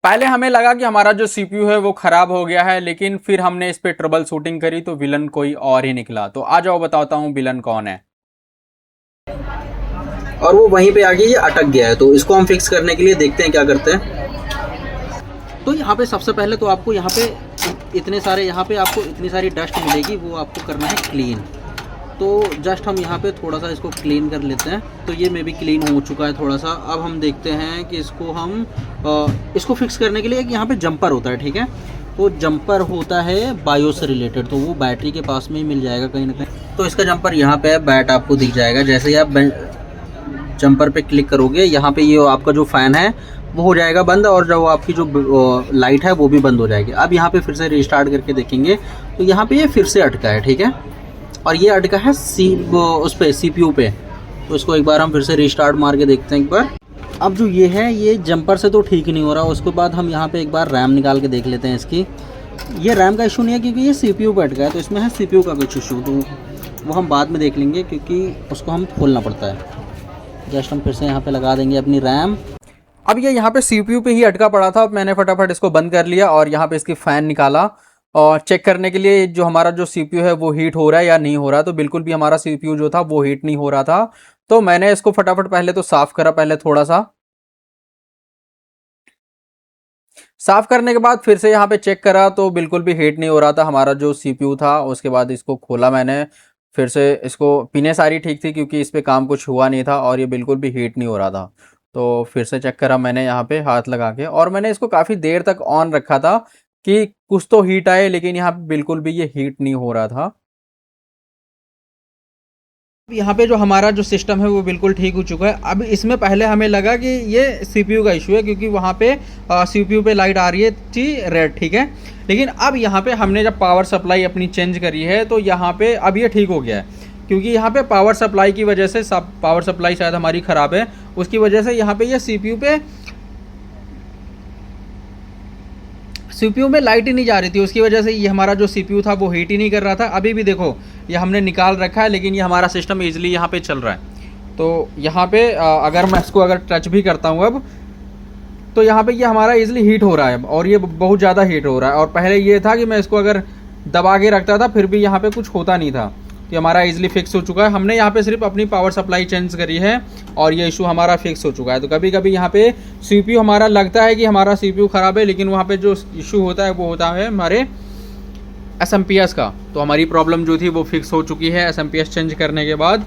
पहले हमें लगा कि हमारा जो सीपीयू है वो खराब हो गया है, लेकिन फिर हमने इस पे ट्रबल शूटिंग करी तो विलन कोई और ही निकला। तो आ जाओ बताता हूँ विलन कौन है। और वो वहीं पे आके ये अटक गया है, तो इसको हम फिक्स करने के लिए देखते हैं क्या करते हैं। तो यहाँ पे सबसे पहले तो आपको यहाँ पे इतने सारे आपको इतनी सारी डस्ट मिलेगी, वो आपको करना है क्लीन। तो जस्ट हम यहाँ पे थोड़ा सा इसको क्लीन कर लेते हैं। तो ये मे भी क्लीन हो चुका है थोड़ा सा। अब हम देखते हैं कि इसको हम इसको फिक्स करने के लिए एक यहाँ पे जंपर होता है, ठीक है। तो जंपर होता है बायो से रिलेटेड, तो वो बैटरी के पास में ही मिल जाएगा कहीं ना कहीं। तो इसका जंपर यहाँ पे है, बैट आपको दिख जाएगा। जैसे ही आप जंपर पे क्लिक करोगे, यहाँ पे ये आपका जो फ़ैन है वो हो जाएगा बंद, और जो आपकी जो लाइट है वो भी बंद हो जाएगी। अब यहाँ पे फिर से रिस्टार्ट करके देखेंगे तो यहाँ पे ये फिर से अटका है, ठीक है। और ये अटका है उस पे CPU पे। तो इसको एक बार हम फिर से रिस्टार्ट मार के देखते हैं एक बार। अब जो ये है ये जंपर से तो ठीक नहीं हो रहा। उसके बाद हम यहाँ पे एक बार रैम निकाल के देख लेते हैं इसकी। ये रैम का इशू नहीं है क्योंकि ये CPU पे अटका है, तो इसमें है CPU का कुछ इशू, तो वो हम बाद में देख लेंगे क्योंकि उसको हम खोलना पड़ता है। जस्ट हम फिर से यहाँ पे लगा देंगे अपनी रैम। अब ये यहाँ पे सीपीयू पे ही अटका पड़ा था। अब मैंने फटाफट इसको बंद कर लिया और यहाँ पे इसकी फ़ैन निकाला और चेक करने के लिए जो हमारा जो सीपीयू है वो हीट हो रहा है या नहीं हो रहा। तो बिल्कुल भी हमारा सीपीयू जो था वो हीट नहीं हो रहा था। तो मैंने इसको फटाफट पहले तो साफ़ करा, पहले थोड़ा सा साफ़ करने के बाद फिर से यहाँ पे चेक करा तो बिल्कुल भी हीट नहीं हो रहा था हमारा जो सीपीयू था। उसके बाद इसको खोला मैंने, फिर से इसको पिनें सारी ठीक थी क्योंकि इस पे काम कुछ हुआ नहीं था और ये बिल्कुल भी हीट नहीं हो रहा था। तो फिर से चेक करा मैंने यहाँ पे हाथ लगा के, और मैंने इसको काफ़ी देर तक ऑन रखा था कि कुछ तो हीट आए, लेकिन यहाँ पे बिल्कुल भी ये हीट नहीं हो रहा था। यहाँ पे जो हमारा जो सिस्टम है वो बिल्कुल ठीक हो चुका है। अब इसमें पहले हमें लगा कि ये सीपीयू का इशू है क्योंकि वहाँ पे सीपीयू पे लाइट आ रही है थी रेड, ठीक है। लेकिन अब यहाँ पे हमने जब पावर सप्लाई अपनी चेंज करी है तो यहाँ पे अब ये ठीक हो गया है क्योंकि यहाँ पे पावर सप्लाई की वजह से पावर सप्लाई शायद हमारी ख़राब है, उसकी वजह से यहाँ पे ये सीपीयू में लाइट ही नहीं जा रही थी। उसकी वजह से ये हमारा जो सीपीयू था वो हीट ही नहीं कर रहा था। अभी भी देखो ये हमने निकाल रखा है लेकिन ये हमारा सिस्टम इजीली यहाँ पे चल रहा है। तो यहाँ पे अगर मैं इसको अगर टच भी करता हूँ अब, तो यहाँ पे ये हमारा इजीली हीट हो रहा है और ये बहुत ज़्यादा हीट हो रहा है। और पहले ये था कि मैं इसको अगर दबा के रखता था फिर भी यहाँ पे कुछ होता नहीं था। तो हमारा इजीली फिक्स हो चुका है। हमने यहाँ पे सिर्फ अपनी पावर सप्लाई चेंज करी है और ये इशू हमारा फिक्स हो चुका है। तो कभी कभी यहाँ पे सीपीयू हमारा लगता है कि हमारा सीपीयू ख़राब है, लेकिन वहाँ पे जो इशू होता है वो होता है हमारे SMPS का। तो हमारी प्रॉब्लम जो थी वो फिक्स हो चुकी है SMPS चेंज करने के बाद।